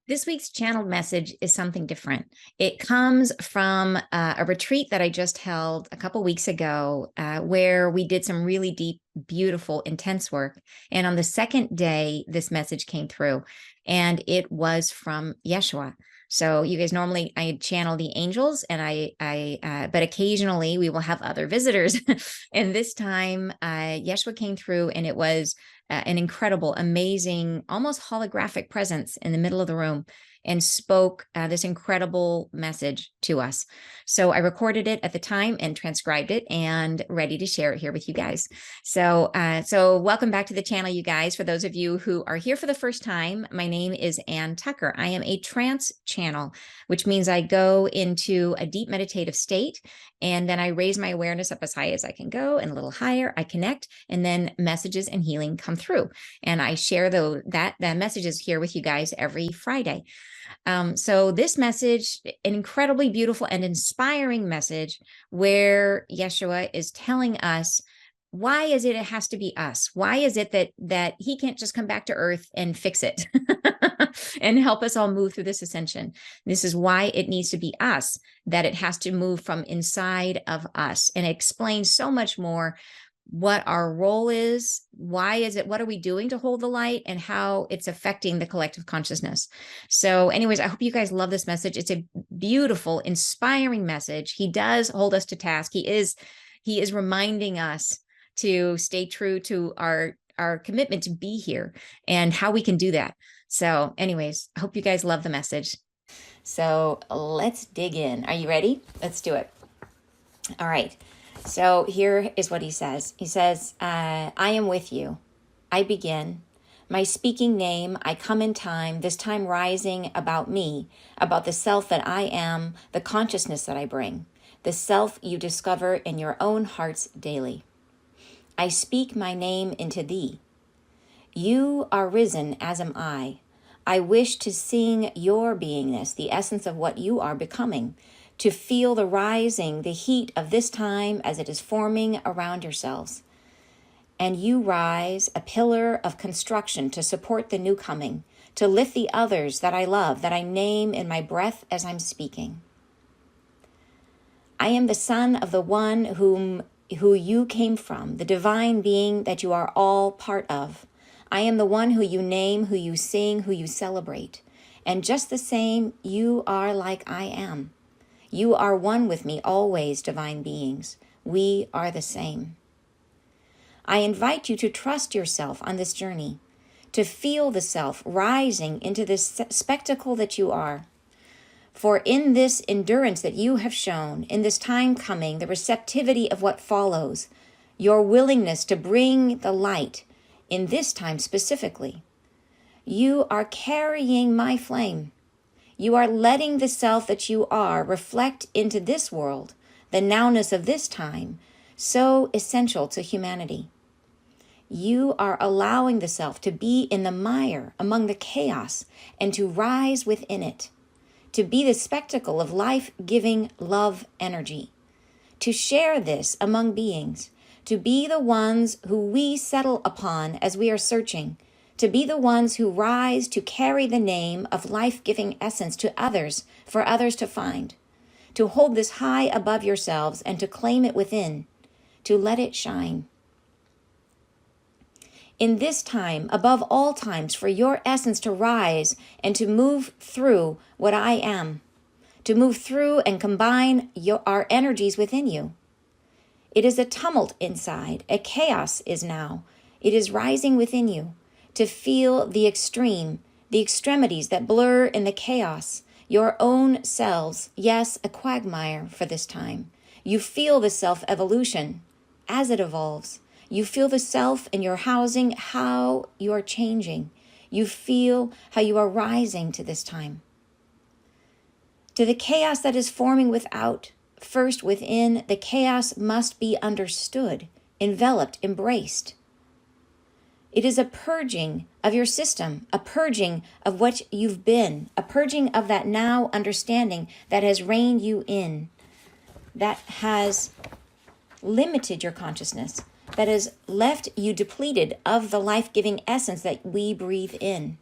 This week's channeled message is something different. It comes from a retreat that I just held a couple weeks ago, where we did some really deep, beautiful, intense work. And on the second day, this message came through, and it was from Yeshua. So you guys, normally I channel the angels, and but occasionally we will have other visitors. And this time, Yeshua came through, and it was an incredible, amazing, almost holographic presence in the middle of the room, and spoke this incredible message to us. So I recorded it at the time and transcribed it and ready to share it here with you guys. So welcome back to the channel, you guys. For those of you who are here for the first time, my name is Ann Tucker. I am a trance channel, which means I go into a deep meditative state, and then I raise my awareness up as high as I can go, and a little higher I connect, and then messages and healing come through. And I share that messages here with you guys every Friday. So this message, an incredibly beautiful and inspiring message, where Yeshua is telling us, why is it has to be us? Why is it that he can't just come back to earth and fix it and help us all move through this ascension? This is why it needs to be us, that it has to move from inside of us. And it explains so much more what our role is, why is it, what are we doing to hold the light, and how it's affecting the collective consciousness. So anyways, I hope you guys love this message. It's a beautiful, inspiring message. He does hold us to task. He is reminding us to stay true to our commitment to be here and how we can do that. So anyways, I hope you guys love the message. So let's dig in. Are you ready? Let's do it. All right. So here is what he says. He says, I am with you. I begin. My speaking name, I come in time, this time rising about me, about the self that I am, the consciousness that I bring, the self you discover in your own hearts daily. I speak my name into thee. You are risen, as am I. I wish to sing your beingness, the essence of what you are becoming, to feel the rising, the heat of this time as it is forming around yourselves. And you rise, a pillar of construction to support the new coming, to lift the others that I love, that I name in my breath as I'm speaking. I am the son of the one who you came from, the divine being that you are all part of. I am the one who you name, who you sing, who you celebrate. And just the same, you are like I am. You are one with me always, divine beings. We are the same. I invite you to trust yourself on this journey, to feel the self rising into this spectacle that you are. For in this endurance that you have shown, in this time coming, the receptivity of what follows, your willingness to bring the light, in this time specifically, you are carrying my flame. You are letting the self that you are reflect into this world, the nowness of this time, so essential to humanity. You are allowing the self to be in the mire among the chaos and to rise within it, to be the spectacle of life-giving love energy, to share this among beings, to be the ones who we settle upon as we are searching, to be the ones who rise to carry the name of life-giving essence to others, for others to find, to hold this high above yourselves and to claim it within, to let it shine. In this time, above all times, for your essence to rise and to move through what I am, to move through and combine our energies within you. It is a tumult inside, a chaos is now. It is rising within you. To feel the extremities that blur in the chaos, your own selves, yes, a quagmire for this time. You feel the self-evolution as it evolves. You feel the self in your housing, how you are changing. You feel how you are rising to this time. To the chaos that is forming without, first within, the chaos must be understood, enveloped, embraced. It is a purging of your system, a purging of what you've been, a purging of that now understanding that has reined you in, that has limited your consciousness, that has left you depleted of the life-giving essence that we breathe in.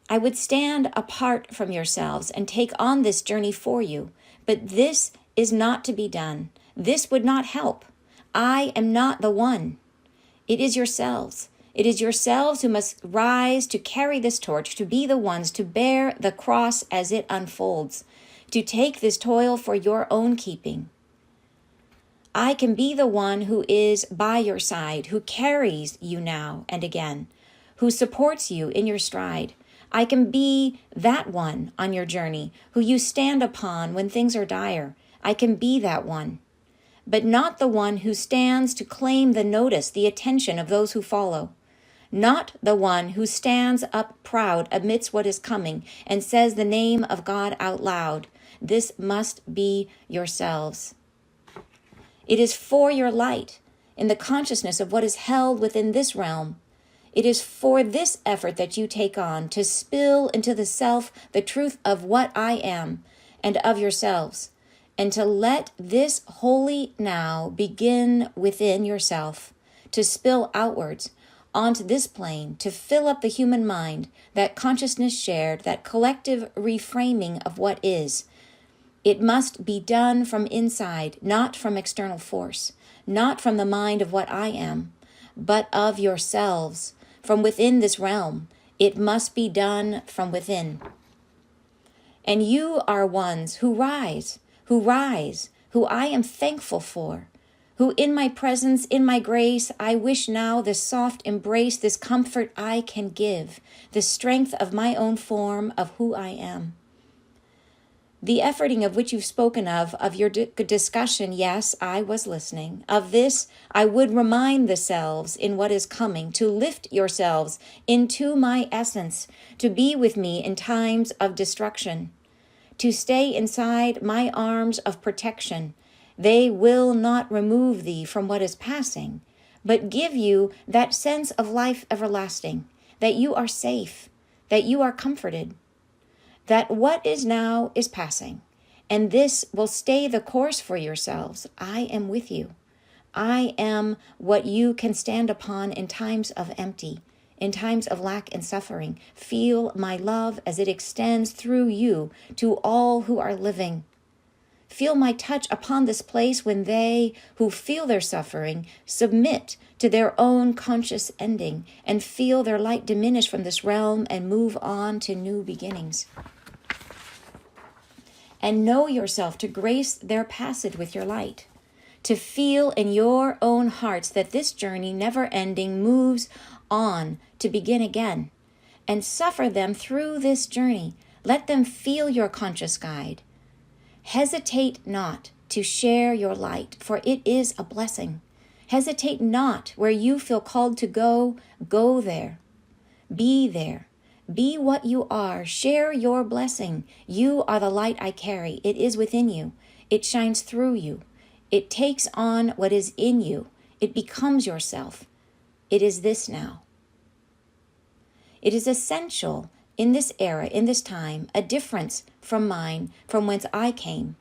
I would stand apart from yourselves and take on this journey for you, but this is not to be done. This would not help. I am not the one. It is yourselves. It is yourselves who must rise to carry this torch, to be the ones to bear the cross as it unfolds, to take this toil for your own keeping. I can be the one who is by your side, who carries you now and again, who supports you in your stride. I can be that one on your journey, who you stand upon when things are dire. I can be that one, but not the one who stands to claim the notice, the attention of those who follow. Not the one who stands up proud amidst what is coming and says the name of God out loud. This must be yourselves. It is for your light in the consciousness of what is held within this realm. It is for this effort that you take on to spill into the self the truth of what I am and of yourselves, and to let this holy now begin within yourself, to spill outwards onto this plane, to fill up the human mind, that consciousness shared, that collective reframing of what is. It must be done from inside, not from external force, not from the mind of what I am, but of yourselves, from within this realm. It must be done from within. And you are ones who rise, who I am thankful for, who in my presence, in my grace, I wish now this soft embrace, this comfort I can give, the strength of my own form of who I am. The efforting of which you've spoken of your discussion, yes, I was listening. Of this, I would remind the selves in what is coming, to lift yourselves into my essence, to be with me in times of destruction, to stay inside my arms of protection. They will not remove thee from what is passing, but give you that sense of life everlasting, that you are safe, that you are comforted, that what is now is passing, and this will stay the course for yourselves. I am with you. I am what you can stand upon in times of empty, in times of lack and suffering. Feel my love as it extends through you to all who are living. Feel my touch upon this place when they who feel their suffering submit to their own conscious ending and feel their light diminish from this realm and move on to new beginnings. And know yourself to grace their passage with your light, to feel in your own hearts that this journey, never ending, moves on to begin again, and suffer them through this journey. Let them feel your conscious guide. Hesitate not to share your light, for it is a blessing. Hesitate not where you feel called to go there. Be there. Be what you are. Share your blessing. You are the light I carry. It is within you. It shines through you. It takes on what is in you. It becomes yourself. It is this now. It is essential in this era, in this time, a difference from mine, from whence I came.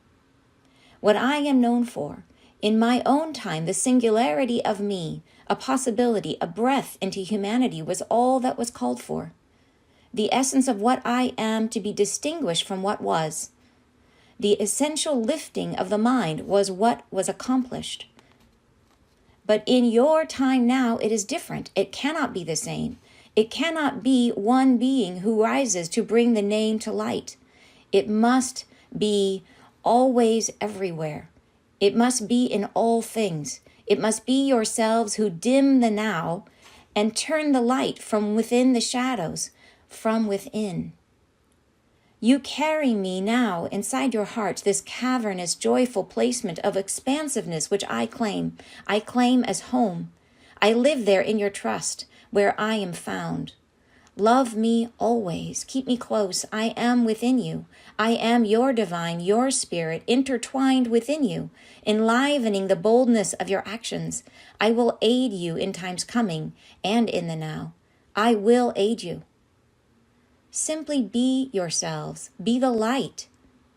What I am known for, in my own time, the singularity of me, a possibility, a breath into humanity was all that was called for. The essence of what I am to be distinguished from what was. The essential lifting of the mind was what was accomplished. But in your time now, it is different. It cannot be the same. It cannot be one being who rises to bring the name to light. It must be always everywhere. It must be in all things. It must be yourselves who dim the now and turn the light from within the shadows, from within. You carry me now inside your hearts, this cavernous, joyful placement of expansiveness which I claim. I claim as home. I live there in your trust, where I am found. Love me always. Keep me close. I am within you. I am your divine, your spirit, intertwined within you, enlivening the boldness of your actions. I will aid you in times coming and in the now. I will aid you. Simply be yourselves. Be the light.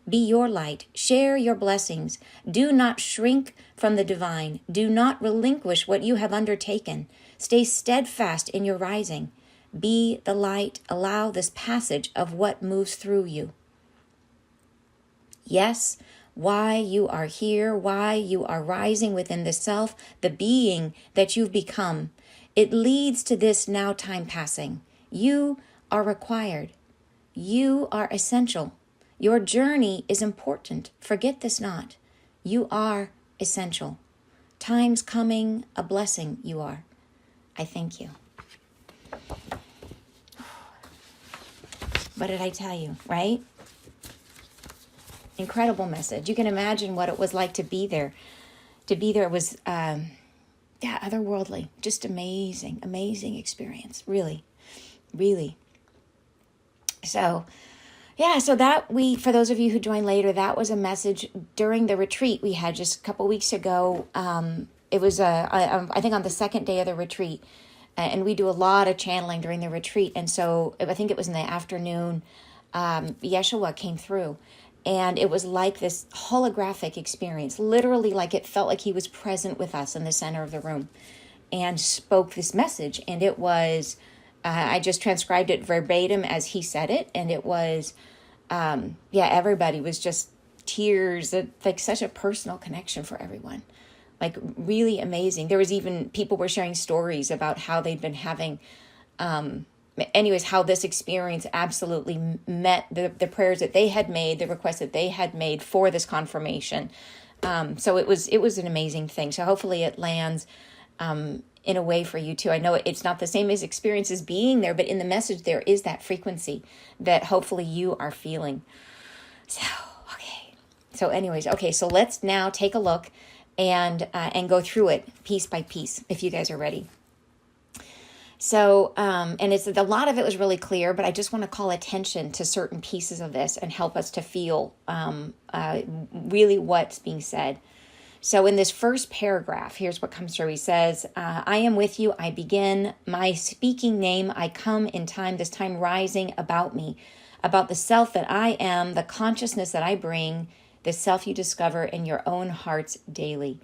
Be your light. Share your blessings. Do not shrink from the divine. Do not relinquish what you have undertaken. Stay steadfast in your rising. Be the light. Allow this passage of what moves through you. Yes, why you are here, why you are rising within the self, the being that you've become. It leads to this now time passing. You are required. You are essential. Your journey is important. Forget this not. You are essential. Time's coming, a blessing you are. I thank you. What did I tell you, right? Incredible message. You can imagine what it was like to be there. To be there was, otherworldly. Just amazing, amazing experience. Really, really. So, so that for those of you who joined later, that was a message during the retreat we had just a couple weeks ago. It was, I think, on the second day of the retreat. And we do a lot of channeling during the retreat. And so I think it was in the afternoon, Yeshua came through. And it was like this holographic experience, literally like it felt like he was present with us in the center of the room and spoke this message. And it was, I just transcribed it verbatim as he said it. And it was, everybody was just tears, like such a personal connection for everyone. Like really amazing. There was even, people were sharing stories about how they'd been having, how this experience absolutely met the prayers that they had made, the requests that they had made for this confirmation. So it was an amazing thing. So hopefully it lands in a way for you too. I know it's not the same as experiences being there, but in the message there is that frequency that hopefully you are feeling. So, okay. So anyways, so let's now take a look and go through it piece by piece, if you guys are ready. So, and it's a lot of it was really clear, but I just want to call attention to certain pieces of this and help us to feel really what's being said. So in this first paragraph, here's what comes through. He says, I am with you, I begin, my speaking name, I come in time, this time rising about me, about the self that I am, the consciousness that I bring, the self you discover in your own hearts daily.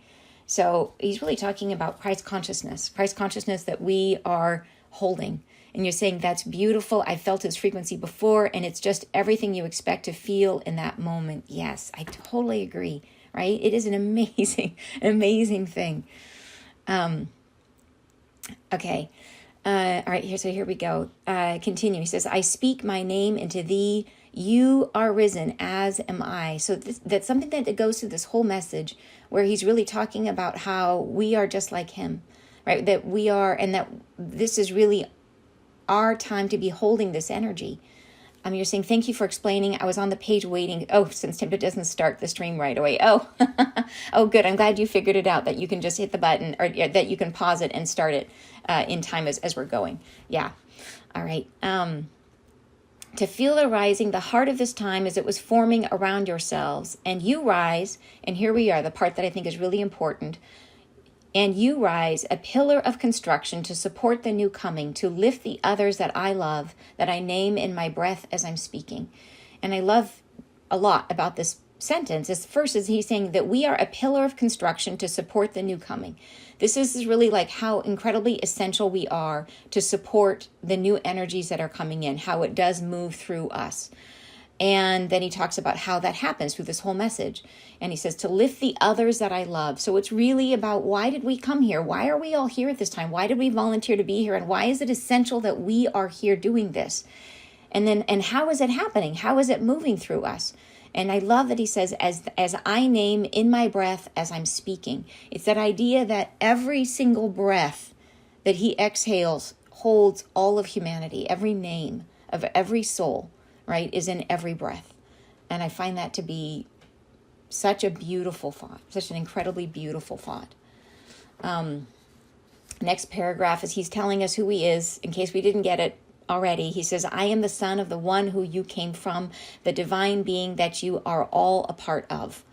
So he's really talking about Christ consciousness that we are holding. And you're saying, that's beautiful. I felt his frequency before, and it's just everything you expect to feel in that moment. Yes, I totally agree, right? It is an amazing, amazing thing. Okay. All right, here we go. Continue. He says, I speak my name into thee. You are risen, as am I. So that's something that goes through this whole message, where he's really talking about how we are just like him, right? That we are, and that this is really our time to be holding this energy. You're saying, thank you for explaining. I was on the page waiting. Oh, since it doesn't start the stream right away. Oh, oh, good. I'm glad you figured it out, that you can just hit the button, or that you can pause it and start it in time as we're going. Yeah. All right. To feel the rising, the heart of this time as it was forming around yourselves, and you rise, and here we are, the part that I think is really important, and you rise, a pillar of construction to support the new coming, to lift the others that I love, that I name in my breath as I'm speaking. And I love a lot about this sentence. This first is he's saying that we are a pillar of construction to support the new coming. This is really like how incredibly essential we are to support the new energies that are coming in, how it does move through us. And then he talks about how that happens through this whole message. And he says, to lift the others that I love. So it's really about, why did we come here? Why are we all here at this time? Why did we volunteer to be here? And why is it essential that we are here doing this? And how is it happening? How is it moving through us? And I love that he says, as I name in my breath as I'm speaking. It's that idea that every single breath that he exhales holds all of humanity. Every name of every soul, right, is in every breath. And I find that to be such a beautiful thought, such an incredibly beautiful thought. Next paragraph is he's telling us who he is, in case we didn't get it already. He says, I am the son of the one who you came from, the divine being that you are all a part of.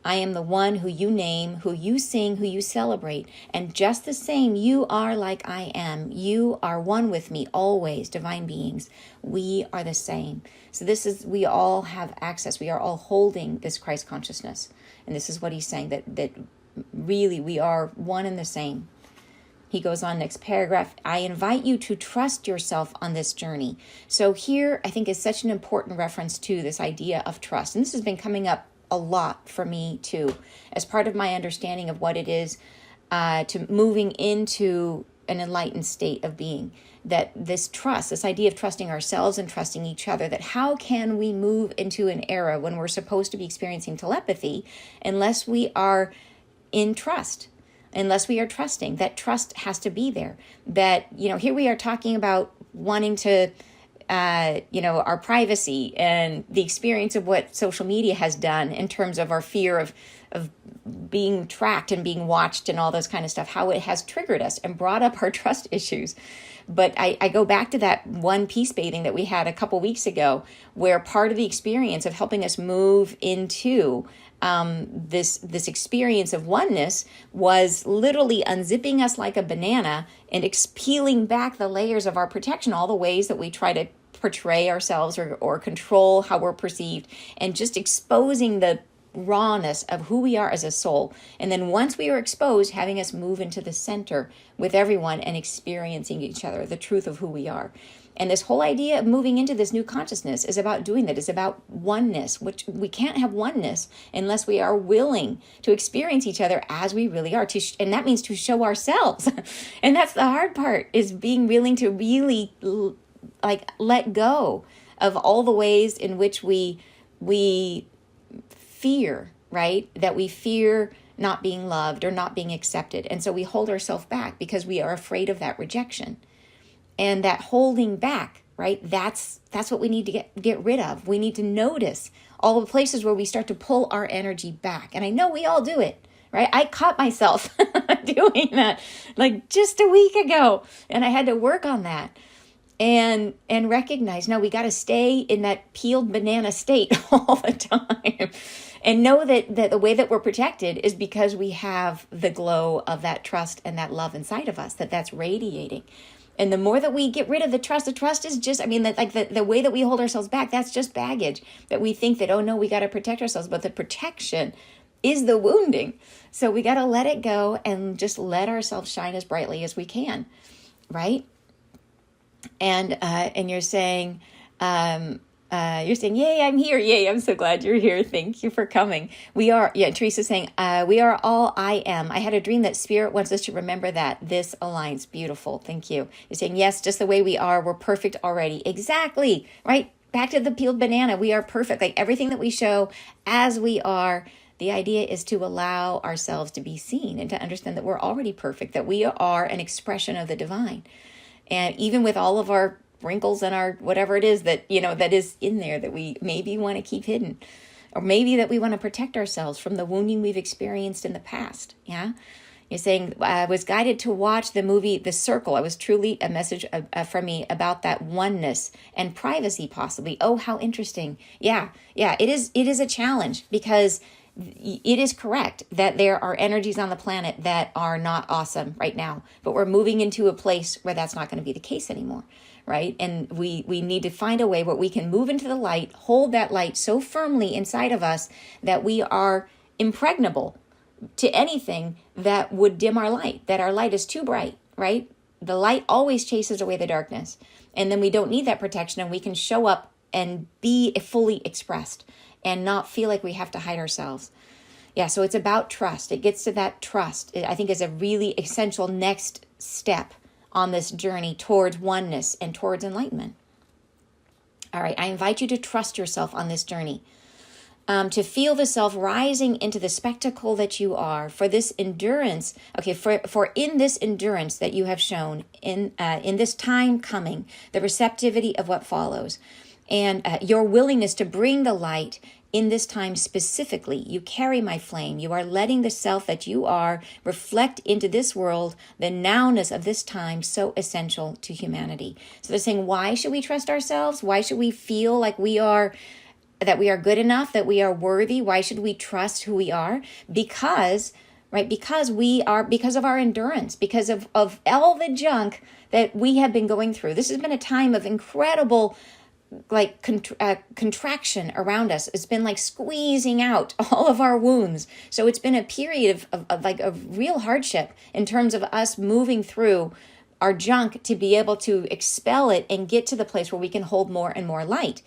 I am the one who you name, who you sing, who you celebrate. And just the same, you are like I am. You are one with me always, divine beings. We are the same. So we all have access. We are all holding this Christ consciousness. And this is what he's saying, that really we are one and the same. He goes on, next paragraph, I invite you to trust yourself on this journey. So here, I think, is such an important reference to this idea of trust. And this has been coming up a lot for me too, as part of my understanding of what it is to moving into an enlightened state of being. That this trust, this idea of trusting ourselves and trusting each other, that how can we move into an era when we're supposed to be experiencing telepathy unless we are in trust? Unless we are trusting, that trust has to be there. That, here we are talking about wanting to, our privacy and the experience of what social media has done in terms of our fear of being tracked and being watched and all those kind of stuff, how it has triggered us and brought up our trust issues. But I go back to that one peace bathing that we had a couple weeks ago, where part of the experience of helping us move into this experience of oneness was literally unzipping us like a banana and peeling back the layers of our protection, all the ways that we try to portray ourselves or control how we're perceived, and just exposing the rawness of who we are as a soul. And then once we are exposed, having us move into the center with everyone and experiencing each other, the truth of who we are. And this whole idea of moving into this new consciousness is about doing that. It's about oneness, which we can't have oneness unless we are willing to experience each other as we really are. And that means to show ourselves. And that's the hard part, is being willing to really let go of all the ways in which we fear, right? That we fear not being loved or not being accepted. And so we hold ourselves back because we are afraid of that rejection. And that holding back, right? That's what we need to get rid of. We need to notice all the places where we start to pull our energy back. And I know we all do it, right? I caught myself doing that like just a week ago, and I had to work on that and recognize, no, we got to stay in that peeled banana state all the time. And know that the way that we're protected is because we have the glow of that trust and that love inside of us, that's radiating. And the more that we get rid of the trust is just, the way that we hold ourselves back, that's just baggage. That we think that, oh no, we got to protect ourselves. But the protection is the wounding. So we got to let it go and just let ourselves shine as brightly as we can, right? And you're saying, yay, I'm here. Yay, I'm so glad you're here. Thank you for coming. Teresa's saying, we are all I am. I had a dream that Spirit wants us to remember that. This aligns. Beautiful. Thank you. You're saying, yes, just the way we are. We're perfect already. Exactly. Right? Back to the peeled banana. We are perfect. Like everything that we show as we are. The idea is to allow ourselves to be seen and to understand that we're already perfect, that we are an expression of the divine. And even with all of our wrinkles and our whatever it is that that is in there that we maybe want to keep hidden, or maybe that we want to protect ourselves from the wounding we've experienced in the past. You're saying, I was guided to watch the movie The Circle. It was truly a message from me about that oneness and privacy possibly. Oh, how interesting. Yeah, it is a challenge, because it is correct that there are energies on the planet that are not awesome right now, but we're moving into a place where that's not going to be the case anymore, right? And we need to find a way where we can move into the light, hold that light so firmly inside of us that we are impregnable to anything that would dim our light, that our light is too bright, right? The light always chases away the darkness. And then we don't need that protection, and we can show up and be fully expressed and not feel like we have to hide ourselves. Yeah, so it's about trust. It gets to that trust, I think, is a really essential next step on this journey towards oneness and towards enlightenment. All right, I invite you to trust yourself on this journey, to feel the self rising into the spectacle that you are, for this endurance, for in this endurance that you have shown, in this time coming, the receptivity of what follows, and your willingness to bring the light in this time specifically. You carry my flame. You are letting the self that you are reflect into this world, the nowness of this time, so essential to humanity. So they're saying, why should we trust ourselves? Why should we feel like that we are good enough, that we are worthy? Why should we trust who we are? Because of our endurance, because of all the junk that we have been going through. This has been a time of incredible like contraction around us. It's been like squeezing out all of our wounds. So it's been a period of like a real hardship in terms of us moving through our junk to be able to expel it and get to the place where we can hold more and more light.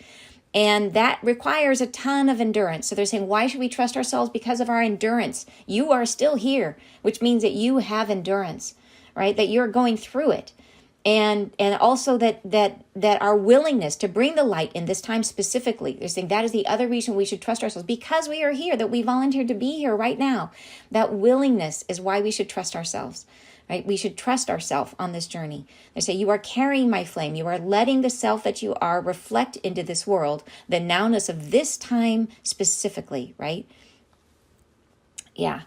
And that requires a ton of endurance. So they're saying, why should we trust ourselves? Because of our endurance. You are still here, which means that you have endurance, right? That you're going through it. And also that our willingness to bring the light in this time specifically, they're saying that is the other reason we should trust ourselves, because we are here, that we volunteered to be here right now. That willingness is why we should trust ourselves. Right? We should trust ourselves on this journey. They say, you are carrying my flame. You are letting the self that you are reflect into this world, the nowness of this time specifically, right? Yeah.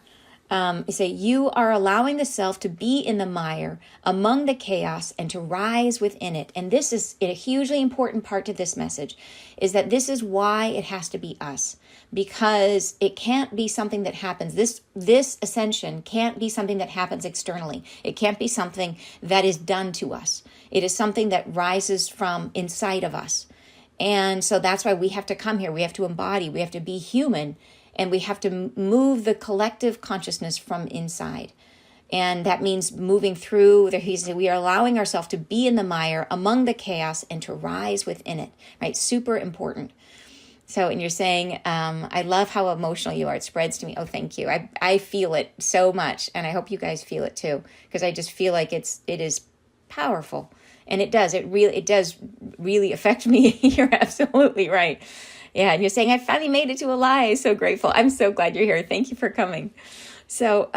You say, you are allowing the self to be in the mire among the chaos and to rise within it. And this is a hugely important part to this message, is that this is why it has to be us, because it can't be something that happens. This ascension can't be something that happens externally. It can't be something that is done to us. It is something that rises from inside of us. And so that's why we have to come here. We have to embody, we have to be human, and we have to move the collective consciousness from inside. And that means moving through, we are allowing ourselves to be in the mire among the chaos and to rise within it, right? Super important. So, and you're saying, I love how emotional you are. It spreads to me. Oh, thank you. I feel it so much. And I hope you guys feel it too, because I just feel like it is powerful. And it does really affect me. You're absolutely right. Yeah, and you're saying, I finally made it to a lie. So grateful. I'm so glad you're here. Thank you for coming. So,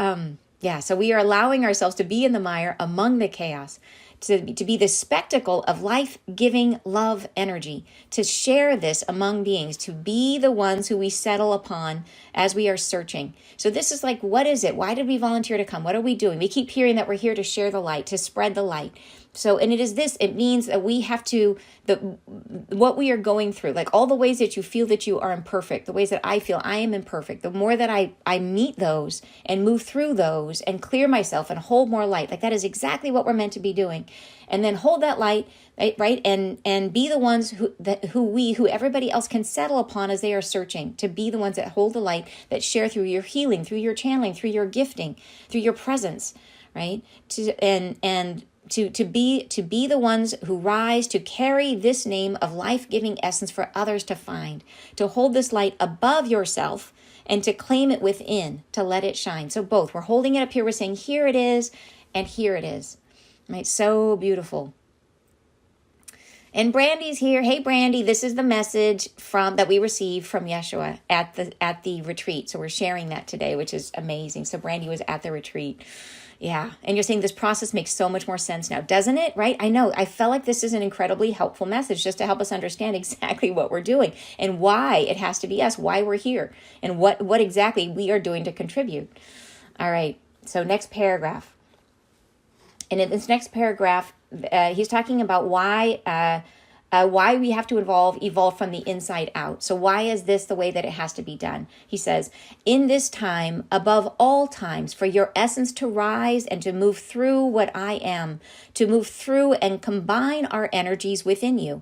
so we are allowing ourselves to be in the mire among the chaos, to be the spectacle of life-giving love energy, to share this among beings, to be the ones who we settle upon as we are searching. So this is like, what is it? Why did we volunteer to come? What are we doing? We keep hearing that we're here to share the light, to spread the light. So, and it means that we have to, what we are going through, like all the ways that you feel that you are imperfect, the ways that I feel I am imperfect, the more that I meet those and move through those and clear myself and hold more light, like that is exactly what we're meant to be doing. And then hold that light, right? And be the ones who everybody else can settle upon as they are searching, to be the ones that hold the light, that share through your healing, through your channeling, through your gifting, through your presence, right? To be the ones who rise to carry this name of life-giving essence for others to find, to hold this light above yourself and to claim it within, to let it shine. So both, we're holding it up here, we're saying, here it is, and here it is, right? So beautiful. And Brandy's here. Hey, Brandy, this is the message that we received from Yeshua at the retreat. So we're sharing that today, which is amazing. So Brandy was at the retreat. Yeah. And you're saying this process makes so much more sense now, doesn't it? Right? I know. I felt like this is an incredibly helpful message just to help us understand exactly what we're doing and why it has to be us, why we're here, and what exactly we are doing to contribute. All right. So next paragraph. And in this next paragraph, he's talking about why we have to evolve from the inside out. So why is this the way that it has to be done? He says, in this time, above all times, for your essence to rise and to move through what I am, to move through and combine our energies within you.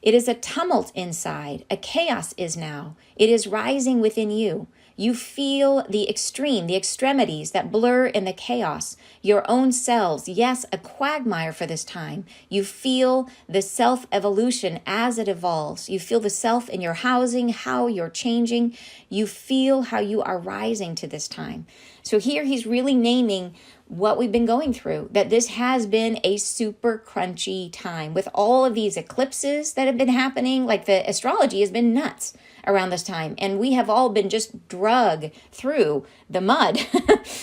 It is a tumult inside, a chaos is now. It is rising within you. You feel the extremities that blur in the chaos, your own selves, yes, a quagmire for this time. You feel the self-evolution as it evolves. You feel the self in your housing, how you're changing. You feel how you are rising to this time. So here he's really naming what we've been going through, that this has been a super crunchy time with all of these eclipses that have been happening. Like the astrology has been nuts around this time. And we have all been just drug through the mud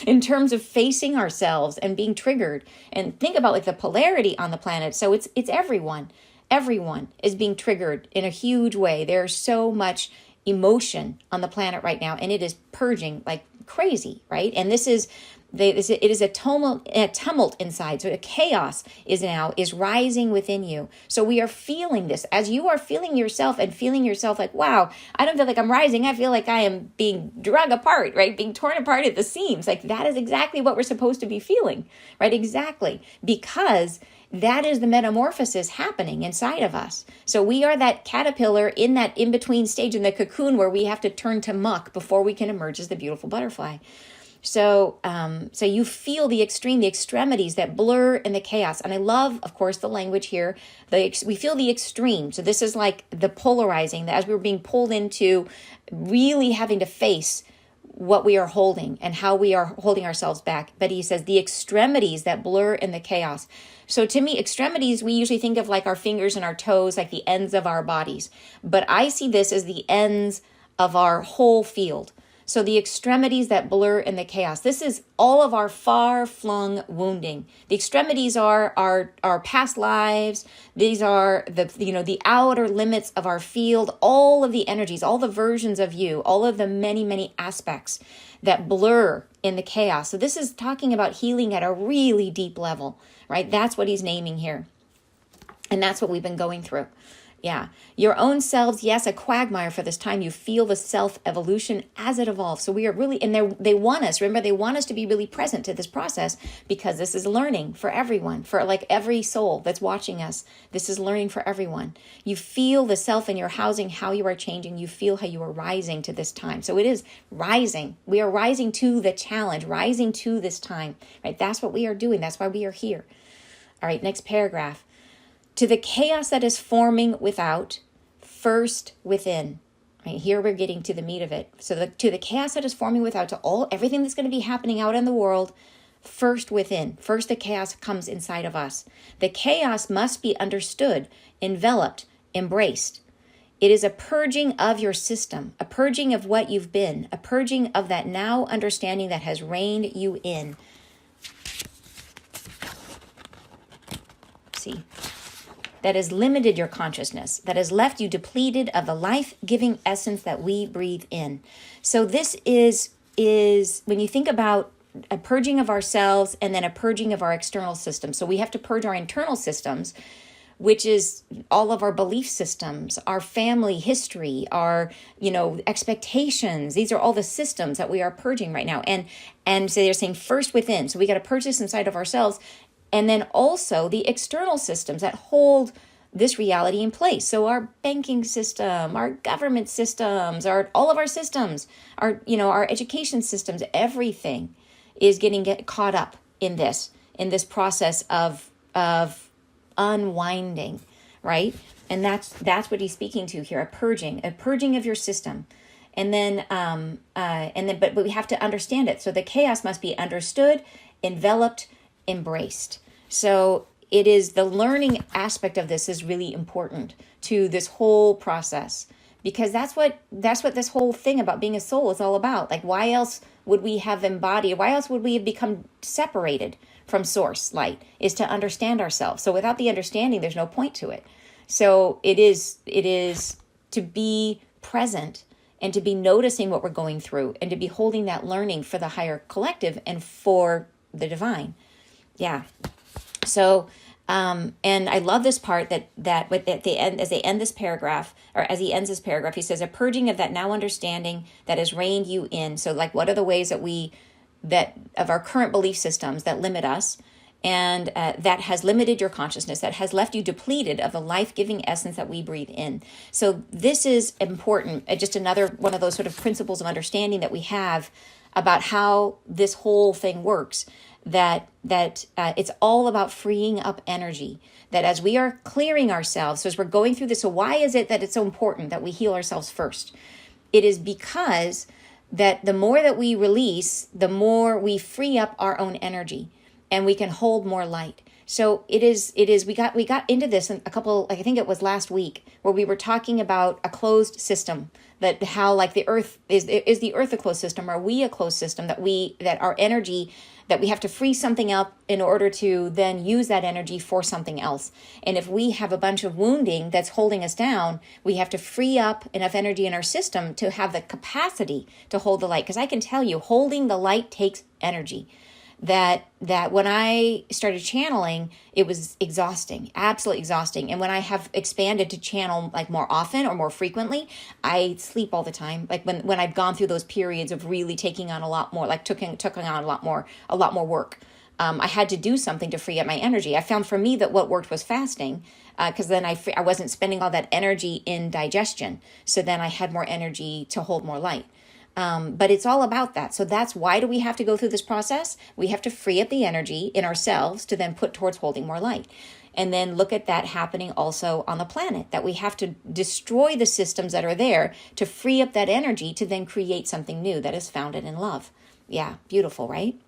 in terms of facing ourselves and being triggered. And think about like the polarity on the planet. So it's everyone. Everyone is being triggered in a huge way. There's so much emotion on the planet right now, and it is purging like crazy, right? And it is a tumult inside. So a chaos is rising within you. So we are feeling this as you are feeling yourself and feeling yourself like, wow, I don't feel like I'm rising. I feel like I am being drug apart, right? Being torn apart at the seams. Like that is exactly what we're supposed to be feeling, right? Exactly. Because that is the metamorphosis happening inside of us. So we are that caterpillar in that in-between stage in the cocoon where we have to turn to muck before we can emerge as the beautiful butterfly. So, so you feel the extremities that blur in the chaos. And I love, of course, the language here. We feel the extreme. So this is like the polarizing, that as we were being pulled into really having to face what we are holding and how we are holding ourselves back. But he says the extremities that blur in the chaos. So to me, extremities, we usually think of like our fingers and our toes, like the ends of our bodies. But I see this as the ends of our whole field. So the extremities that blur in the chaos. This is all of our far-flung wounding. The extremities are our past lives. These are the outer limits of our field, all of the energies, all the versions of you, all of the many, many aspects that blur in the chaos. So this is talking about healing at a really deep level, right? That's what he's naming here. And that's what we've been going through. Yeah. Your own selves, yes, a quagmire for this time. You feel the self-evolution as it evolves. So we are really, and they want us, remember, they want us to be really present to this process because this is learning for everyone, for like every soul that's watching us. This is learning for everyone. You feel the self in your housing, how you are changing. You feel how you are rising to this time. So it is rising. We are rising to the challenge, rising to this time, right? That's what we are doing. That's why we are here. All right, next paragraph. To the chaos that is forming without, first within. Right, here we're getting to the meat of it. So to the chaos that is forming without, to everything that's going to be happening out in the world, first within. First the chaos comes inside of us. The chaos must be understood, enveloped, embraced. It is a purging of your system, a purging of what you've been, a purging of that now understanding that has reined you in. See? That has limited your consciousness, that has left you depleted of the life-giving essence that we breathe in. So this is when you think about a purging of ourselves and then a purging of our external systems. So we have to purge our internal systems, which is all of our belief systems, our family history, our, expectations. These are all the systems that we are purging right now. And so they're saying first within. So we got to purge this inside of ourselves. And then also the external systems that hold this reality in place. So our banking system, our government systems, all of our systems, our education systems, everything is get caught up in this process of unwinding, right? And that's what he's speaking to here, a purging of your system. And then but we have to understand it. So the chaos must be understood, enveloped, embraced. So it is the learning aspect of this is really important to this whole process, because that's what this whole thing about being a soul is all about. Like, why else would we have embodied? Why else would we have become separated from source light? Is to understand ourselves. So without the understanding, there's no point to it. So it is to be present and to be noticing what we're going through and to be holding that learning for the higher collective and for the divine. Yeah. So, and I love this part that at the end, as they end this paragraph, or as he ends this paragraph, he says, a purging of that now understanding that has reined you in. So like, what are the ways that of our current belief systems that limit us and that has limited your consciousness, that has left you depleted of the life-giving essence that we breathe in. So this is important. Just another one of those sort of principles of understanding that we have about how this whole thing works. That it's all about freeing up energy, that as we are clearing ourselves, so as we're going through this, so why is it that it's so important that we heal ourselves first? It is because that the more that we release, the more we free up our own energy and we can hold more light. So it is we got into this in a couple, I think it was last week, where we were talking about a closed system, that how like the earth is the earth a closed system? Are we a closed system, that our energy, that we have to free something up in order to then use that energy for something else. And if we have a bunch of wounding that's holding us down, we have to free up enough energy in our system to have the capacity to hold the light. Because I can tell you, holding the light takes energy. That when I started channeling, it was exhausting, absolutely exhausting. And when I have expanded to channel like more often or more frequently, I sleep all the time. Like when I've gone through those periods of really taking on a lot more, like took on a lot more work. I had to do something to free up my energy. I found for me that what worked was fasting, because then I wasn't spending all that energy in digestion. So then I had more energy to hold more light. But it's all about that. So that's why do we have to go through this process? We have to free up the energy in ourselves to then put towards holding more light. And then look at that happening also on the planet, that we have to destroy the systems that are there to free up that energy to then create something new that is founded in love. Yeah, beautiful, right?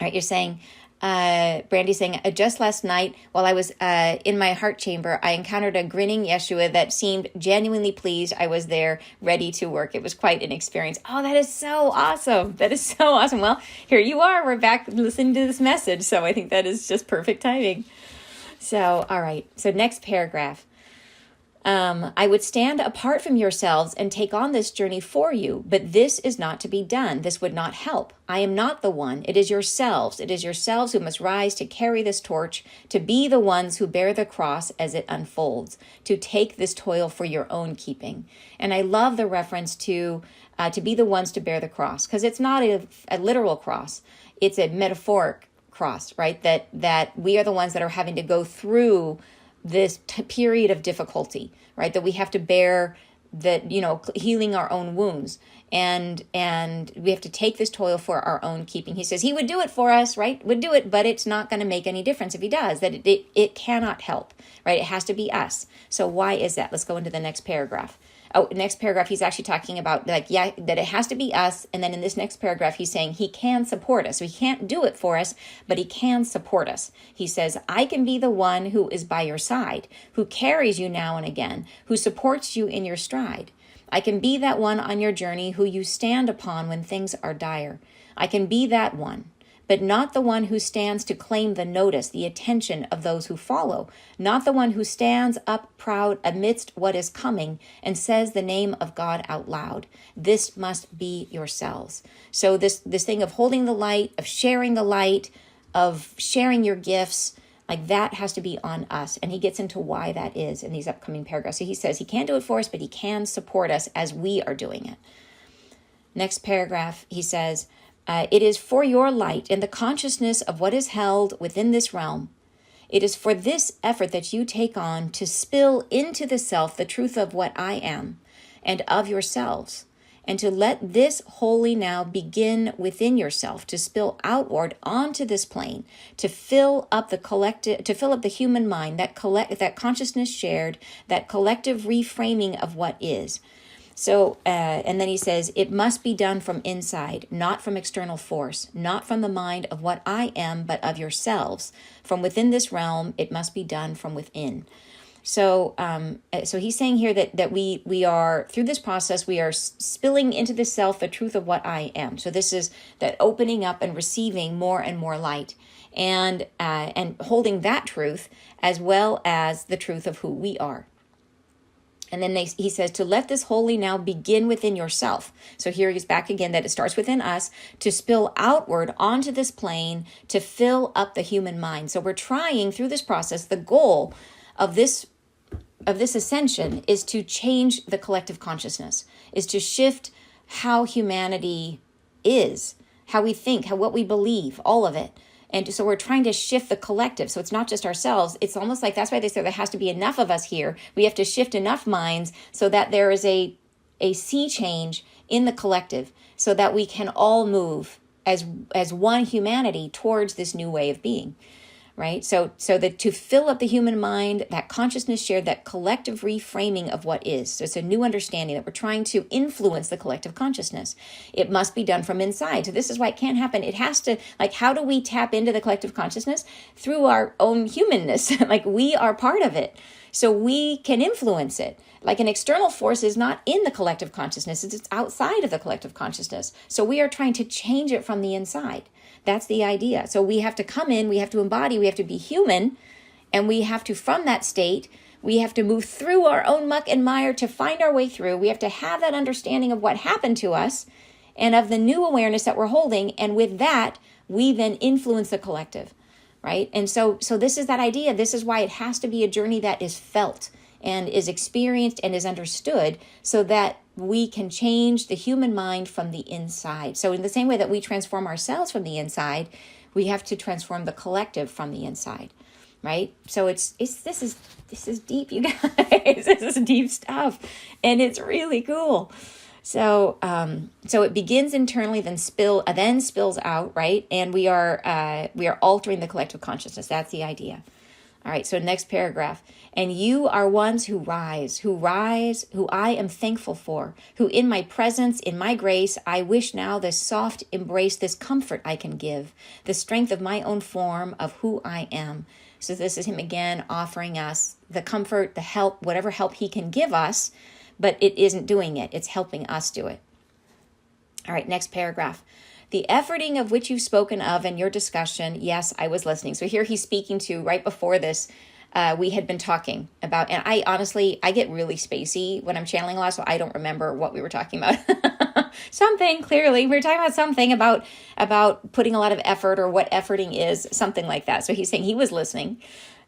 All right, you're saying, Brandy's saying, just last night while I was in my heart chamber, I encountered a grinning Yeshua that seemed genuinely pleased I was there ready to work. It was quite an experience. Oh, that is so awesome. That is so awesome. Well, here you are. We're back listening to this message. So I think that is just perfect timing. So, all right. So next paragraph. I would stand apart from yourselves and take on this journey for you, but this is not to be done. This would not help. I am not the one. It is yourselves. It is yourselves who must rise to carry this torch, to be the ones who bear the cross as it unfolds, to take this toil for your own keeping. And I love the reference to be the ones to bear the cross, because it's not a literal cross. It's a metaphoric cross, right? That we are the ones that are having to go through this period of difficulty, right? That we have to bear, that, healing our own wounds, and we have to take this toil for our own keeping. He says he would do it for us, right? Would do it, but it's not going to make any difference if he does. That it cannot help, right? It has to be us. So why is that? Let's go into the next paragraph. Oh, next paragraph, he's actually talking about that it has to be us. And then in this next paragraph, he's saying he can support us. So he can't do it for us, but he can support us. He says, I can be the one who is by your side, who carries you now and again, who supports you in your stride. I can be that one on your journey who you stand upon when things are dire. I can be that one, but not the one who stands to claim the notice, the attention of those who follow, not the one who stands up proud amidst what is coming and says the name of God out loud. This must be yourselves. So this thing of holding the light, of sharing the light, of sharing your gifts, like that has to be on us. And he gets into why that is in these upcoming paragraphs. So he says he can't do it for us, but he can support us as we are doing it. Next paragraph, he says, it is for your light and the consciousness of what is held within this realm. It is for this effort that you take on to spill into the self the truth of what I am and of yourselves, and to let this wholly now begin within yourself, to spill outward onto this plane, to fill up the collective, to fill up the human mind, that consciousness shared, that collective reframing of what is. So, and then he says, it must be done from inside, not from external force, not from the mind of what I am, but of yourselves. From within this realm, it must be done from within. So, so he's saying here that we are, through this process, we are spilling into the self the truth of what I am. So this is that opening up and receiving more and more light, and holding that truth as well as the truth of who we are. And then he says to let this wholly now begin within yourself. So here he's back again, that it starts within us to spill outward onto this plane to fill up the human mind. So we're trying through this process, the goal of this ascension is to change the collective consciousness, is to shift how humanity is, how we think, what we believe, all of it. And so we're trying to shift the collective. So it's not just ourselves. It's almost like, that's why they say there has to be enough of us here. We have to shift enough minds so that there is a sea change in the collective, so that we can all move as one humanity towards this new way of being. Right? So that to fill up the human mind, that consciousness shared, that collective reframing of what is. So it's a new understanding that we're trying to influence the collective consciousness. It must be done from inside. So this is why it can't happen. It has to, like, how do we tap into the collective consciousness? Through our own humanness. Like, we are part of it. So we can influence it. Like, an external force is not in the collective consciousness. It's outside of the collective consciousness. So we are trying to change it from the inside. That's the idea. So we have to come in, we have to embody, we have to be human, and we have to, from that state, we have to move through our own muck and mire to find our way through. We have to have that understanding of what happened to us and of the new awareness that we're holding. And with that, we then influence the collective, right? And so this is that idea. This is why it has to be a journey that is felt and is experienced and is understood, so that we can change the human mind from the inside. So in the same way that we transform ourselves from the inside, We have to transform the collective from the inside, right? So this is deep, you guys. This is deep stuff, and it's really cool. So it begins internally, then spills out, right? And we are altering the collective consciousness. That's the idea. All right, so next paragraph. And you are ones who rise, who I am thankful for, who in my presence, in my grace, I wish now this soft embrace, this comfort I can give, the strength of my own form of who I am. So this is him again offering us the comfort, the help, whatever help he can give us, but it isn't doing it. It's helping us do it. All right, next paragraph. The efforting of which you've spoken of in your discussion, yes, I was listening. So here he's speaking to, right before this, we had been talking about, and I honestly, I get really spacey when I'm channeling a lot, so I don't remember what we were talking about. Clearly, we were talking about something about putting a lot of effort, or what efforting is, something like that. So he's saying he was listening,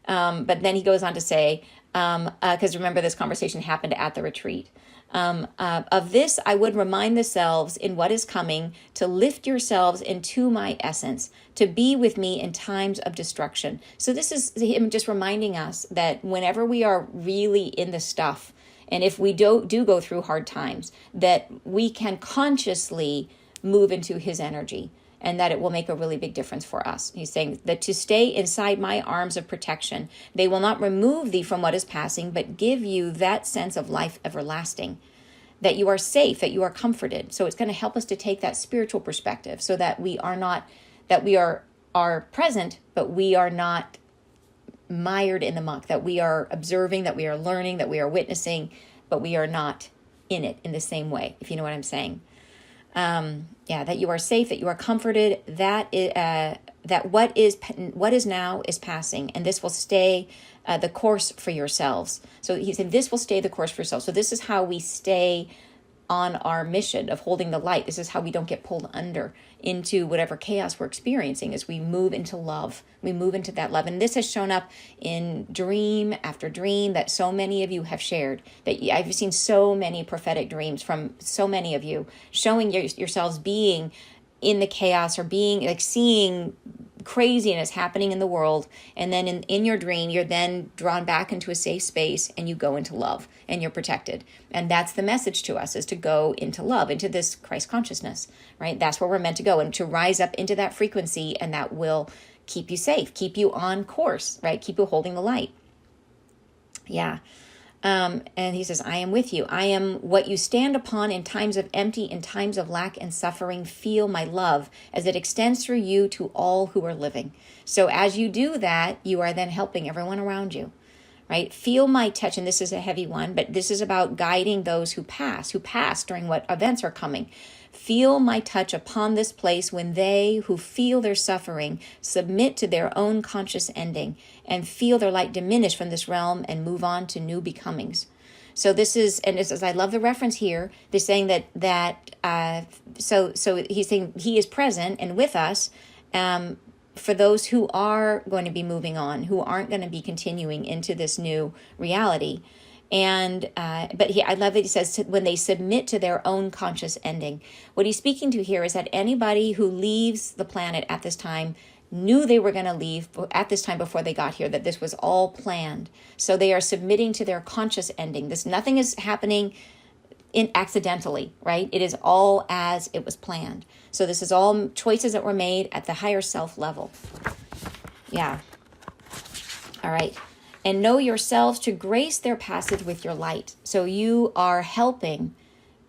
but then he goes on to say, because remember this conversation happened at the retreat. Of this I would remind the selves in what is coming, to lift yourselves into my essence, to be with me in times of destruction. So this is him just reminding us that whenever we are really in the stuff, and if we do go through hard times, that we can consciously move into his energy, and that it will make a really big difference for us. He's saying that to stay inside my arms of protection, they will not remove thee from what is passing, but give you that sense of life everlasting, that you are safe, that you are comforted. So it's going to help us to take that spiritual perspective, so that we are present, but we are not mired in the muck, that we are observing, that we are learning, that we are witnessing, but we are not in it in the same way, if you know what I'm saying. That you are safe, that you are comforted, that what is now is passing, and this will stay the course for yourselves. So he said, this will stay the course for yourselves. So this is how we stay on our mission of holding the light. This is how we don't get pulled under into whatever chaos we're experiencing, as we move into love. We move into that love. And this has shown up in dream after dream that so many of you have shared. That I've seen so many prophetic dreams from so many of you, showing yourselves being in the chaos, or being like seeing craziness happening in the world, and then in your dream you're then drawn back into a safe space, and you go into love, and you're protected. And that's the message to us, is to go into love, into this Christ consciousness, right? That's where we're meant to go, and to rise up into that frequency, and that will keep you safe, keep you on course, right? Keep you holding the light. And he says, I am with you. I am what you stand upon in times of empty, in times of lack and suffering. Feel my love as it extends through you to all who are living. So as you do that, you are then helping everyone around you, right? Feel my touch. And this is a heavy one, but this is about guiding those who pass during what events are coming. Feel my touch upon this place when they who feel their suffering submit to their own conscious ending and feel their light diminish from this realm and move on to new becomings. So this is, and as I love the reference here, they're saying so he's saying he is present and with us for those who are going to be moving on, who aren't going to be continuing into this new reality. And I love that he says when they submit to their own conscious ending. What he's speaking to here is that anybody who leaves the planet at this time knew they were going to leave at this time before they got here, that this was all planned. So they are submitting to their conscious ending. Nothing is happening accidentally, right? It is all as it was planned. So this is all choices that were made at the higher self level. Yeah. All right. And know yourselves to grace their passage with your light. So you are helping,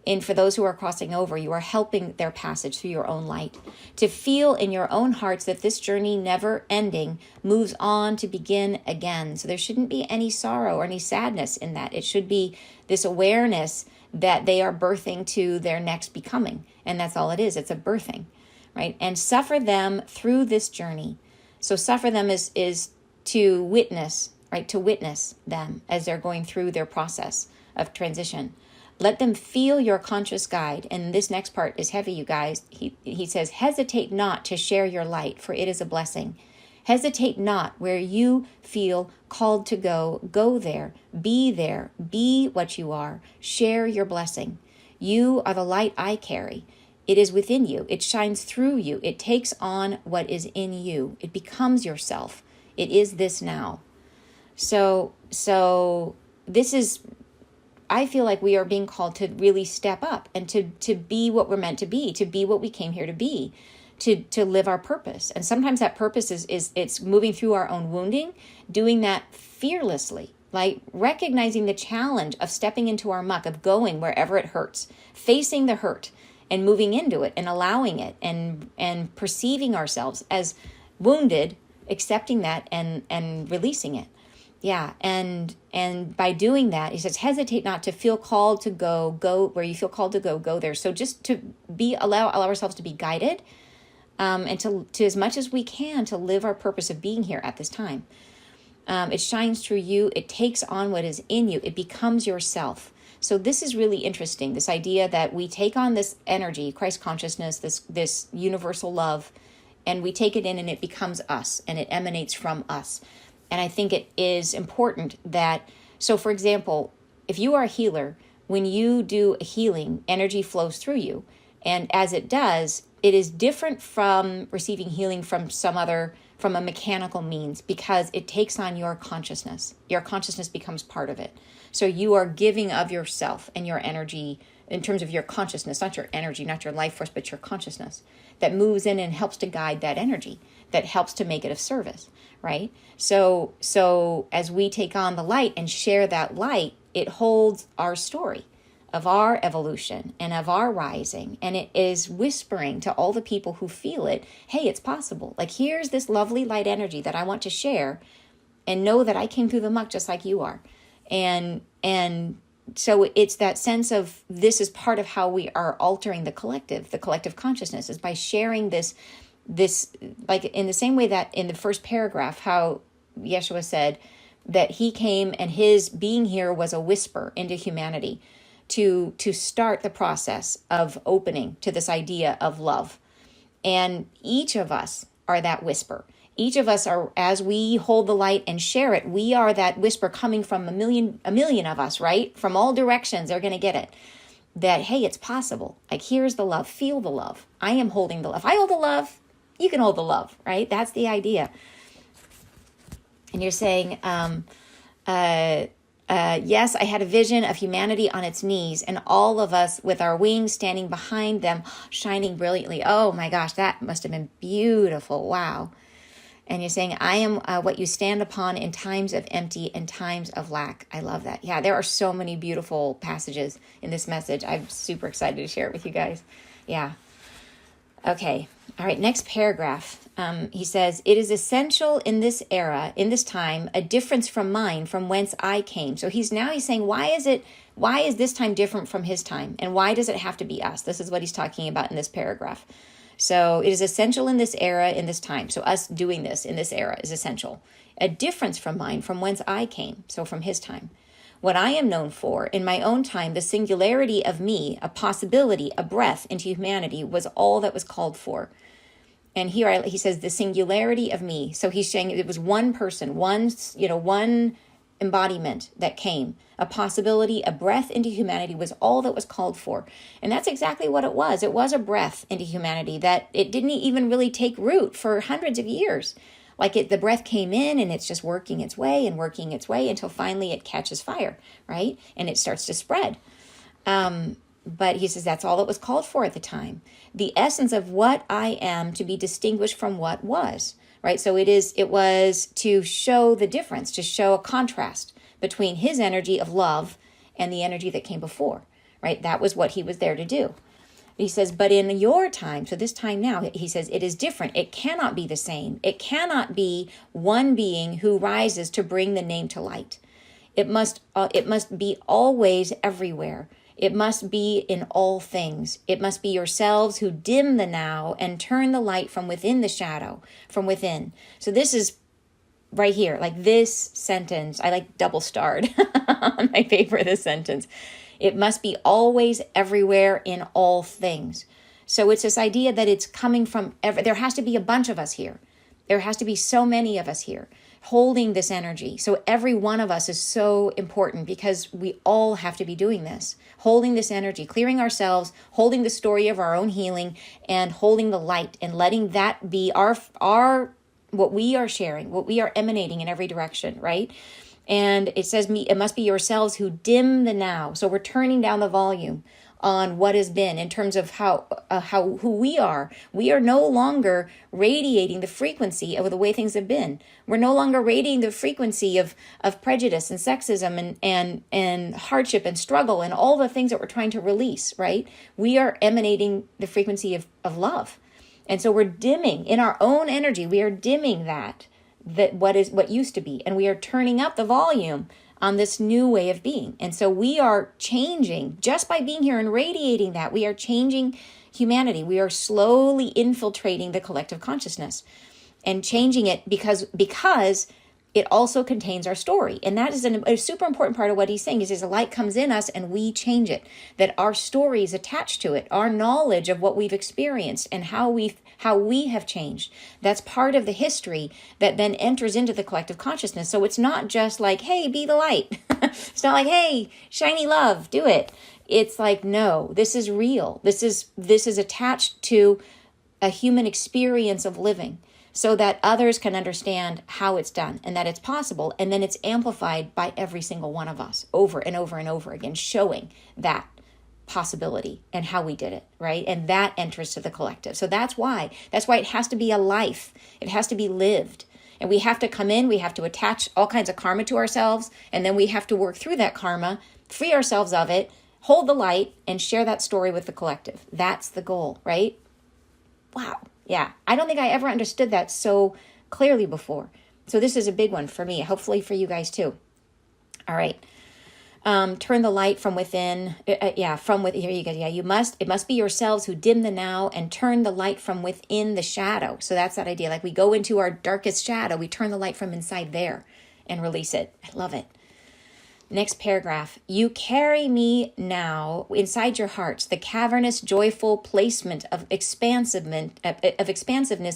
and for those who are crossing over, you are helping their passage through your own light. To feel in your own hearts that this journey, never ending, moves on to begin again. So there shouldn't be any sorrow or any sadness in that. It should be this awareness that they are birthing to their next becoming. And that's all it is. It's a birthing, right? And suffer them through this journey. So suffer them is to witness, right? To witness them as they're going through their process of transition. Let them feel your conscious guide. And this next part is heavy, you guys. He says, hesitate not to share your light, for it is a blessing. Hesitate not where you feel called to go. Go there. Be what you are. Share your blessing. You are the light I carry. It is within you. It shines through you. It takes on what is in you. It becomes yourself. It is this now. So this is, I feel like we are being called to really step up and to be what we're meant to be what we came here to be, to live our purpose. And sometimes that purpose is it's moving through our own wounding, doing that fearlessly, like recognizing the challenge of stepping into our muck, of going wherever it hurts, facing the hurt and moving into it and allowing it and perceiving ourselves as wounded, accepting that and releasing it. Yeah. And by doing that, he says, hesitate not to feel called to go where you feel called to go there. So just to allow ourselves to be guided, and to as much as we can to live our purpose of being here at this time. It shines through you. It takes on what is in you. It becomes yourself. So this is really interesting. This idea that we take on this energy, Christ consciousness, this universal love, and we take it in and it becomes us and it emanates from us. And I think it is important that, so for example, if you are a healer, when you do a healing, energy flows through you. And as it does, it is different from receiving healing from a mechanical means, because it takes on your consciousness. Your consciousness becomes part of it. So you are giving of yourself and your energy in terms of your consciousness, not your energy, not your life force, but your consciousness that moves in and helps to guide that energy, that helps to make it of service, right? So as we take on the light and share that light, it holds our story of our evolution and of our rising. And it is whispering to all the people who feel it, hey, it's possible. Like, here's this lovely light energy that I want to share, and know that I came through the muck just like you are. And so it's that sense of this is part of how we are altering the collective consciousness, is by sharing this, like in the same way that in the first paragraph, how Yeshua said that he came and his being here was a whisper into humanity to start the process of opening to this idea of love. And each of us are that whisper. Each of us are, as we hold the light and share it, we are that whisper coming from a million of us, right? From all directions, they're going to get it. That, hey, it's possible. Like, here's the love. Feel the love. I am holding the love. If I hold the love, you can hold the love, right? That's the idea. And you're saying, yes, I had a vision of humanity on its knees and all of us with our wings standing behind them, shining brilliantly. Oh my gosh, that must have been beautiful. Wow. And you're saying, I am what you stand upon in times of empty and times of lack. I love that. Yeah, there are so many beautiful passages in this message. I'm super excited to share it with you guys. Yeah. Okay. All right. Next paragraph. He says, it is essential in this era, in this time, a difference from mine, from whence I came. So he's saying, why is this time different from his time? And why does it have to be us? This is what he's talking about in this paragraph. So it is essential in this era, in this time. So us doing this in this era is essential. A difference from mine, from whence I came. So from his time. What I am known for, in my own time, the singularity of me, a possibility, a breath into humanity, was all that was called for. And here he says the singularity of me. So he's saying it was one person, one embodiment that came. A possibility, a breath into humanity was all that was called for. And that's exactly what it was. It was a breath into humanity that it didn't even really take root for hundreds of years. The breath came in and it's just working its way until finally it catches fire, right? And it starts to spread. But he says that's all that was called for at the time. The essence of what I am to be distinguished from what was, right? So it was to show the difference, to show a contrast between his energy of love and the energy that came before, right? That was what he was there to do. He says, but in your time, so this time now, he says, it is different. It cannot be the same. It cannot be one being who rises to bring the name to light. It must be always everywhere. It must be in all things. It must be yourselves who dim the now and turn the light from within the shadow, from within. So this is right here, like this sentence, I like double starred on my paper, this sentence. It must be always everywhere in all things. So it's this idea that it's coming from, there has to be a bunch of us here. There has to be so many of us here holding this energy. So every one of us is so important because we all have to be doing this, holding this energy, clearing ourselves, holding the story of our own healing, and holding the light and letting that be our what we are sharing, what we are emanating in every direction, right? And it says, it must be yourselves who dim the now. So we're turning down the volume on what has been in terms of who we are. We are no longer radiating the frequency of the way things have been. We're no longer radiating the frequency of prejudice and sexism and hardship and struggle and all the things that we're trying to release, right? We are emanating the frequency of love. And so we're dimming in our own energy. We are dimming that what used to be, and we are turning up the volume on this new way of being. And so we are changing just by being here and radiating that. We are changing humanity. We are slowly infiltrating the collective consciousness and changing it because it also contains our story. And that is a super important part of what he's saying. He says the light comes in us and we change it, that our story is attached to it, our knowledge of what we've experienced and how we have changed. That's part of the history that then enters into the collective consciousness. So it's not just like, hey, be the light. It's not like, hey, shiny love, do it. It's like, no, this is real. This is attached to a human experience of living, so that others can understand how it's done and that it's possible. And then it's amplified by every single one of us over and over and over again, showing that possibility and how we did it, right? And that enters to the collective. So that's why it has to be a life. It has to be lived. And we have to come in, we have to attach all kinds of karma to ourselves, and then we have to work through that karma, free ourselves of it, hold the light, and share that story with the collective. That's the goal, right? Wow. Yeah, I don't think I ever understood that so clearly before. So this is a big one for me, hopefully for you guys too. All right. Turn the light from within. From within. Here you go. Yeah, it must be yourselves who dim the now and turn the light from within the shadow. So that's that idea. Like we go into our darkest shadow, we turn the light from inside there and release it. I love it. Next paragraph. You carry me now inside your hearts, the cavernous, joyful placement of expansiveness,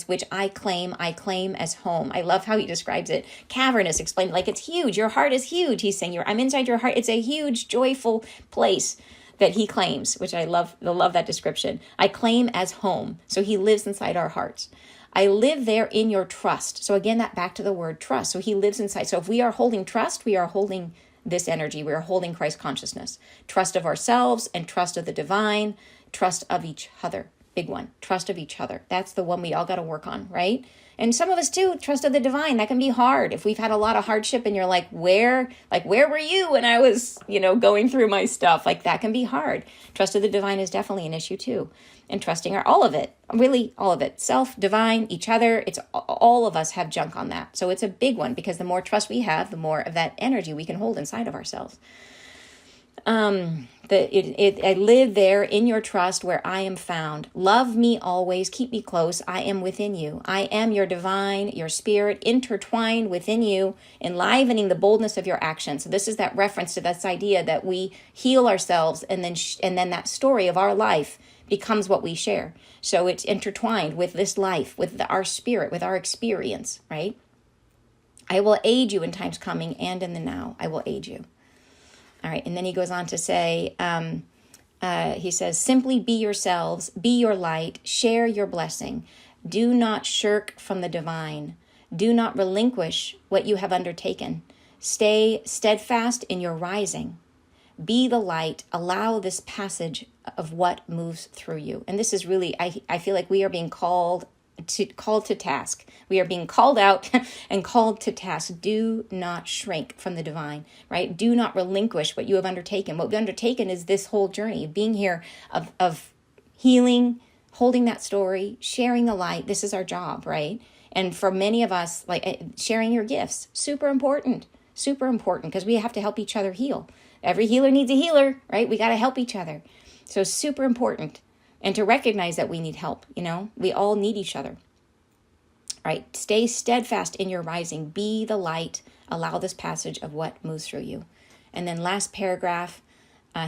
which I claim as home. I love how he describes it. Cavernous, explained like it's huge. Your heart is huge. He's saying, I'm inside your heart. It's a huge, joyful place that he claims, which I love that description. I claim as home. So he lives inside our hearts. I live there in your trust. So again, that back to the word trust. So he lives inside. So if we are holding trust, we are holding this energy. We are holding Christ consciousness, trust of ourselves and trust of the divine, trust of each other. Big one, trust of each other. That's the one we all got to work on, right? And some of us too, trust of the divine. That can be hard. If we've had a lot of hardship and you're like, where were you when I was, going through my stuff? Like that can be hard. Trust of the divine is definitely an issue too. And trusting all of it, really all of it. Self, divine, each other. It's all of us have junk on that. So it's a big one because the more trust we have, the more of that energy we can hold inside of ourselves. I live there in your trust where I am found. Love me always. Keep me close. I am within you. I am your divine, your spirit intertwined within you, enlivening the boldness of your actions. So this is that reference to this idea that we heal ourselves and then that story of our life becomes what we share. So it's intertwined with this life, with our spirit, with our experience, right? I will aid you in times coming and in the now. I will aid you. All right, and then he goes on to say, he says, simply be yourselves, be your light, share your blessing. Do not shirk from the divine. Do not relinquish what you have undertaken. Stay steadfast in your rising. Be the light. Allow this passage of what moves through you. And this is really, I feel like we are being called to task. We are being called out and called to task. Do not shrink from the divine, right? Do not relinquish what you have undertaken. What we've undertaken is this whole journey of being here, of healing, holding that story, sharing the light. This is our job, right? And for many of us, like sharing your gifts, super important because we have to help each other heal. Every healer needs a healer, right? We got to help each other. So super important. And to recognize that we need help, we all need each other. All right, stay steadfast in your rising. Be the light. Allow this passage of what moves through you. And then last paragraph,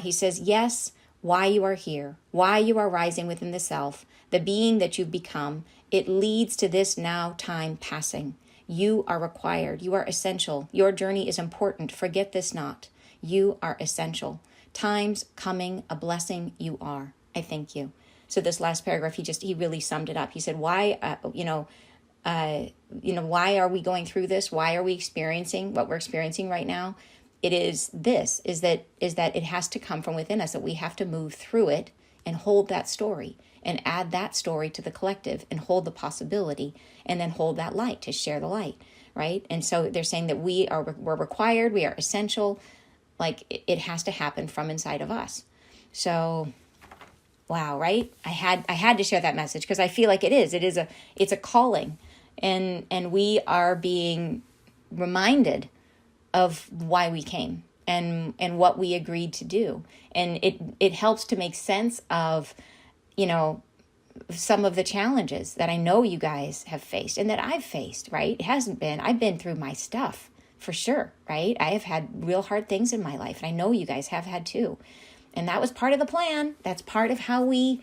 he says, yes, why you are here, why you are rising within the self, the being that you've become, it leads to this now time passing. You are required. You are essential. Your journey is important. Forget this not. You are essential. Times coming, a blessing you are. I thank you. So this last paragraph, he really summed it up. He said, why, why are we going through this? Why are we experiencing what we're experiencing right now? It is that it has to come from within us, that we have to move through it and hold that story and add that story to the collective and hold the possibility and then hold that light to share the light, right? And so they're saying that we're required, we are essential, like it has to happen from inside of us. So wow, right? I had to share that message because I feel like it's a calling, and we are being reminded of why we came and what we agreed to do. And it helps to make sense of, some of the challenges that I know you guys have faced and that I've faced, right? I've been through my stuff for sure, right? I have had real hard things in my life, and I know you guys have had too. And that was part of the plan. That's part of how we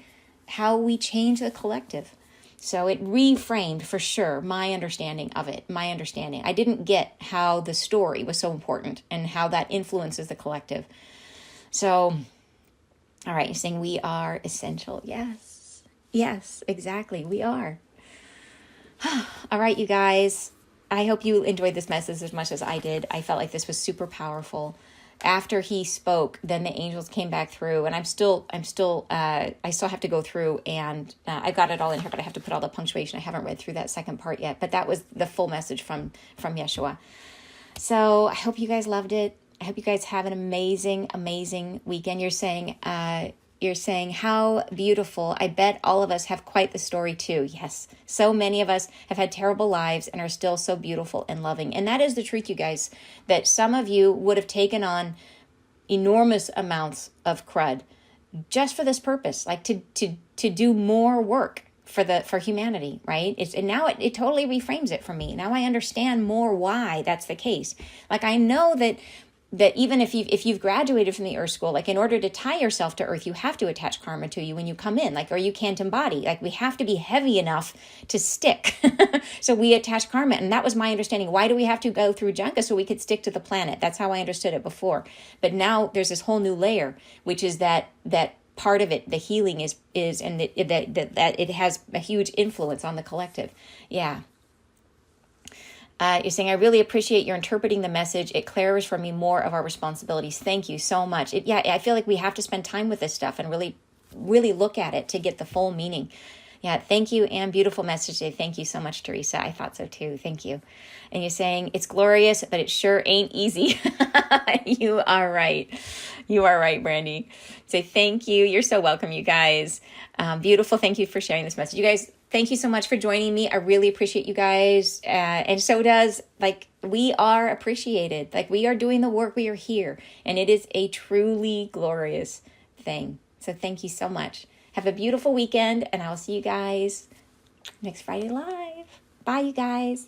change the collective. So it reframed for sure my understanding of it, I didn't get how the story was so important and how that influences the collective. So, all right, you're saying we are essential. Yes, exactly. We are. All right, you guys. I hope you enjoyed this message as much as I did. I felt like this was super powerful. After he spoke, then the angels came back through, and I still have to go through, and I've got it all in here, but I have to put all the punctuation. I haven't read through that second part yet, but that was the full message from Yeshua. So I hope you guys loved it. I hope you guys have an amazing, amazing weekend. You're saying how beautiful. I bet all of us have quite the story too. Yes, so many of us have had terrible lives and are still so beautiful and loving. And that is the truth, you guys, that some of you would have taken on enormous amounts of crud just for this purpose, like to do more work for humanity, right? And now it totally reframes it for me. Now I understand more why that's the case. Like I know that even if you've graduated from the earth school, like in order to tie yourself to earth, you have to attach karma to you when you come in, like, or you can't embody, like we have to be heavy enough to stick. So we attach karma. And that was my understanding. Why do we have to go through Janka? So we could stick to the planet. That's how I understood it before. But now there's this whole new layer, which is that part of it, the healing is and that it has a huge influence on the collective. Yeah. You're saying, I really appreciate your interpreting the message. It clarifies for me more of our responsibilities. Thank you so much. I feel like we have to spend time with this stuff and really, really look at it to get the full meaning. Yeah, thank you, and beautiful message today. Thank you so much, Teresa. I thought so too. Thank you. And you're saying, it's glorious, but it sure ain't easy. You are right. You are right, Brandy. Say thank you. You're so welcome, you guys. Beautiful. Thank you for sharing this message. You guys, thank you so much for joining me. I really appreciate you guys. And so does, we are appreciated. We are doing the work. We are here. And it is a truly glorious thing. So thank you so much. Have a beautiful weekend. And I'll see you guys next Friday live. Bye, you guys.